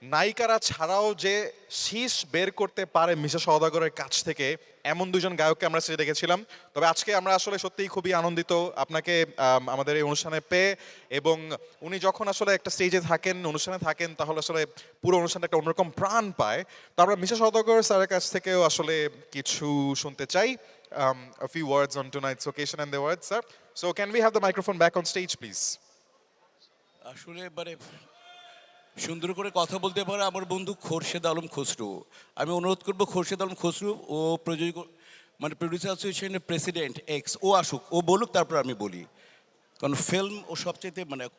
নায়িকারা ছাড়াও যে শীষ বের করতে পারে মিশা সওদাগরের কাছ থেকে, এমন দুজন গায়ককে আমরা স্টেজে দেখেছিলাম। তবে আজকে আমরা আসলে সত্যিই খুবই আনন্দিত আপনাকে আমাদের এই অনুষ্ঠানে পেয়ে। এবং উনি যখন আসলে একটা স্টেজে থাকেন, অনুষ্ঠানে থাকেন, তাহলে আসলে পুরো অনুষ্ঠানটা একটা অন্যরকম প্রাণ পায়। তো আমরা মিশা সওদাগর স্যারের কাছ থেকেও আসলে কিছু শুনতে চাই। A few words on tonight's occasion and the words, sir. So can we have the microphone back on stage, please? আসলে সুন্দর করে কথা বলতে পারে আমার বন্ধু খোরশেদ আলম খসরু। আমি অনুরোধ করব খোরশেদ আলম খসরু ও প্রযোজক প্রডিউসার অ্যাসোসিয়েশনের প্রেসিডেন্ট এক্স ও আসুক, ও বলুক, তারপর আমি বলি। কারণ ফিল্ম ও সবচেয়ে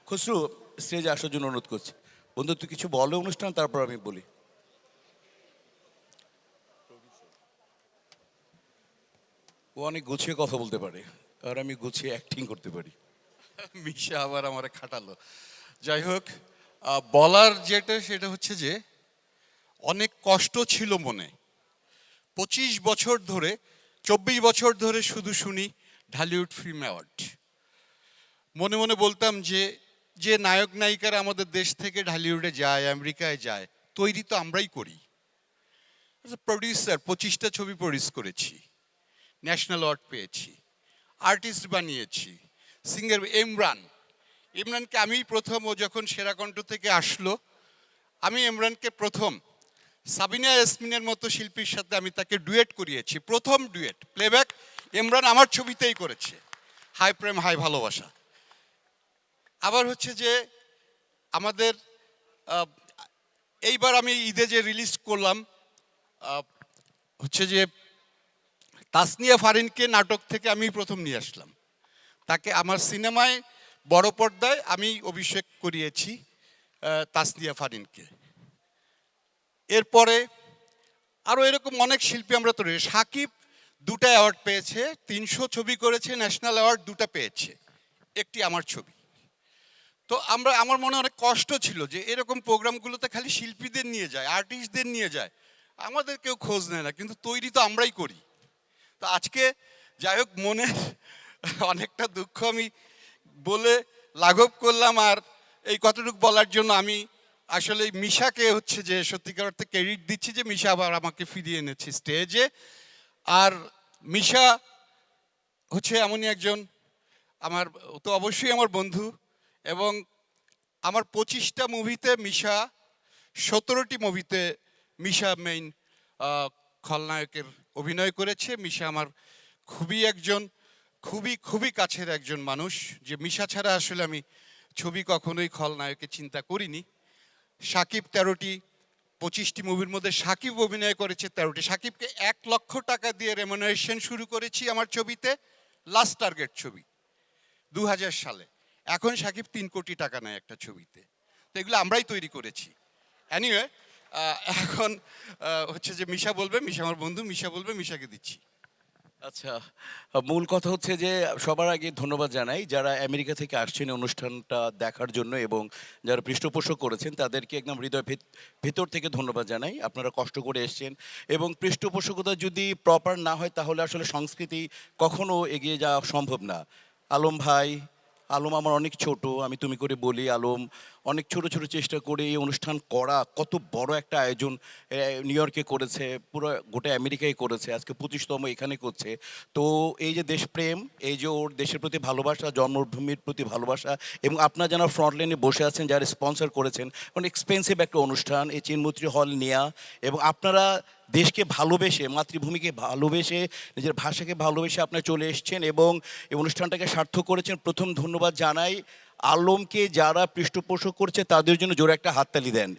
খসরু স্টেজে আসার জন্য অনুরোধ করছি। বন্ধু তুই কিছু বলে অনুষ্ঠান, তারপর আমি বলি। ও অনেক গুছিয়ে কথা বলতে পারে, আর আমি গুছিয়ে অ্যাক্টিং করতে পারি। মিশা আবার আমার খাটালো। যাই হোক, বলার যেটা সেটা হচ্ছে যে অনেক কষ্ট ছিল মনে। 25 বছর ধরে, 24 বছর ধরে শুধু শুনি ঢালিউড ফিল্ম অ্যাওয়ার্ড। মনে মনে বলতাম যে যে নায়ক নায়িকারা আমাদের দেশ থেকে ঢালিউডে যায়, আমেরিকায় যায়, তৈরি তো আমরাই করি। প্রডিউসার 25টা ছবি প্রডিউস করেছি, ন্যাশনাল অ্যাওয়ার্ড পেয়েছি, আর্টিস্ট বানিয়েছি। সিঙ্গার ইমরানকে আমি প্রথম, ও যখন সেরা কণ্ঠ থেকে আসলো, আমি ইমরানকে প্রথম সাবিনা ইয়াসমিনের মতো শিল্পীর সাথে আমি তাকে ডুয়েট করিয়েছি। প্রথম ডুয়েট প্লেব্যাক ইমরান আমার ছবিতেই করেছে, হাই প্রেম হাই ভালোবাসা। আবার হচ্ছে যে আমাদের এইবার আমি ঈদে যে রিলিজ করলাম হচ্ছে যে তাসনিয়া ফারিনকে নাটক থেকে আমি প্রথম নিয়ে আসলাম। তাকে আমার সিনেমায় বড় পর্দায় আমি অভিষেক করিয়েছি তাসনিয়া ফারিনকে। এরপরে আরও এরকম অনেক শিল্পী আমরা তৈরি। সাকিব 2টা অ্যাওয়ার্ড পেয়েছে, 300 ছবি করেছে, ন্যাশনাল অ্যাওয়ার্ড 2টা পেয়েছে, একটি আমার ছবি। তো আমার মনে অনেক কষ্ট ছিল যে এরকম প্রোগ্রামগুলোতে খালি শিল্পীদের নিয়ে যায়, আর্টিস্টদের নিয়ে যায়, আমাদের কেউ খোঁজ নেয় না, কিন্তু তৈরি তো আমরাই করি। তো আজকে যাই হোক, মনে অনেকটা দুঃখ আমি বলে লাঘব করলাম। আর এই কতটুকু বলার জন্য আমি আসলে মিশাকে হচ্ছে যে সত্যিকার অর্থে ক্রেডিট দিচ্ছি যে মিশা আবার আমাকে ফিরিয়ে এনেছে স্টেজে। আর মিশা হচ্ছে এমনই একজন, আমার তো অবশ্যই আমার বন্ধু, এবং আমার 25টা মুভিতে মিশা, 17টি মুভিতে মিশা মেইন খলনায়কের অভিনয় করেছে। মিশা আমার খুবই কাছের একজন মানুষ, যে মিশা ছাড়া আসলে আমি ছবি কখনোই খলনায়কের চিন্তা করিনি। সাকিব 13টি, 25টি মুভির মধ্যে সাকিব অভিনয় করেছে 13টি। সাকিবকে 1 লক্ষ টাকা দিয়ে রেমুনারেশন শুরু করেছি আমার ছবিতে, লাস্ট টার্গেট ছবি 2000 সালে। এখন সাকিব 3 কোটি টাকা নেয় একটা ছবিতে। তো এগুলো আমরাই তৈরি করেছি। অ্যানিওয়ে, এখন হচ্ছে যে মিশা বলবে, মিশা আমার বন্ধু, মিশা বলবে, মিশাকে দিচ্ছি। আচ্ছা, মূল কথা হচ্ছে যে সবার আগে ধন্যবাদ জানাই যারা আমেরিকা থেকে আসছেন অনুষ্ঠানটা দেখার জন্য, এবং যারা পৃষ্ঠপোষক করেছেন তাদেরকে একদম হৃদয় ভেতর থেকে ধন্যবাদ জানাই। আপনারা কষ্ট করে এসছেন, এবং পৃষ্ঠপোষকতা যদি প্রপার না হয় তাহলে আসলে সংস্কৃতি কখনো এগিয়ে যাওয়া সম্ভব না। আলম ভাই, আলম আমার অনেক ছোট, আমি তুমি করে বলি, আলম অনেক ছোট ছোট চেষ্টা করে এই অনুষ্ঠান করা, কত বড় একটা আয়োজন নিউ ইয়র্কে করেছে, পুরো গোটা আমেরিকায় করেছে, আজকে 25তম এখানে করছে। তো এই যে দেশপ্রেম, এই যে ওর দেশের প্রতি ভালোবাসা, জন্মভূমির প্রতি ভালোবাসা, এবং আপনারা যারা ফ্রন্ট লাইনে বসে আছেন, যারা স্পন্সর করেছেন, কারণ এক্সপেন্সিভ একটা অনুষ্ঠান এই চিনমৈত্রী হল নেয়া, এবং আপনারা দেশকে ভালোবেসে, মাতৃভূমিকে ভালোবেসে, নিজের ভাষাকে ভালোবেসে আপনারা চলে এসছেন এবং এই অনুষ্ঠানটাকে সার্থক করেছেন। প্রথম ধন্যবাদ জানাই আলমকে। যারা পৃষ্ঠপোষক করছে তাদের জন্য জোরে একটা হাততালি দেন।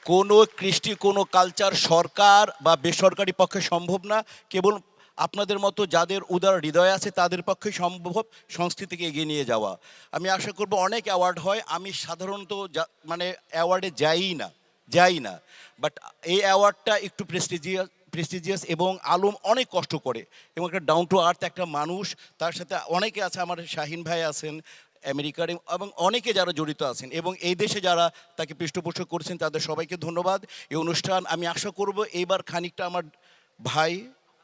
কোনো কৃষ্টি, কোনো কালচার সরকার বা বেসরকারি পক্ষে সম্ভব না, কেবল আপনাদের মতো যাদের উদার হৃদয় আছে তাদের পক্ষে সম্ভব সংস্কৃতিকে এগিয়ে নিয়ে যাওয়া। আমি আশা করব অনেক অ্যাওয়ার্ড হয়, আমি সাধারণত অ্যাওয়ার্ডে যাই না, বাট এই অ্যাওয়ার্ডটা একটু প্রেস্টিজিয়াস এবং আলম অনেক কষ্ট করে এবং একটা ডাউন টু আর্থ একটা মানুষ। তার সাথে অনেকে আছে, আমার শাহিন ভাই আছেন আমেরিকার, এবং অনেকে যারা জড়িত আছেন এবং এই দেশে যারা তাকে পৃষ্ঠপোষক করছেন, তাদের সবাইকে ধন্যবাদ। এই অনুষ্ঠান আমি আশা করব এইবার খানিকটা, আমার ভাই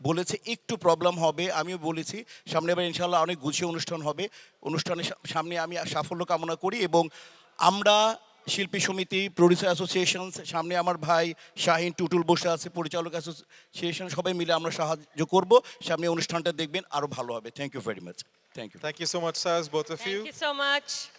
বলেছে একটু প্রবলেম হবে, আমিও বলেছি সামনে এবার ইনশাল্লাহ অনেক গুছিয়ে অনুষ্ঠান হবে। অনুষ্ঠানের সামনে আমি সাফল্য কামনা করি এবং আমরা শিল্পী সমিতি, প্রডিউসার অ্যাসোসিয়েশন, সামনে আমার ভাই শাহিন টুটুল বসে আছে, পরিচালক অ্যাসোসিয়েশন, সবাই মিলে আমরা সাহায্য করব। সামনে অনুষ্ঠানটা দেখবেন আরও ভালো হবে। Thank you very much. Thank you. Thank you so much sir, both of you. Thank you so much.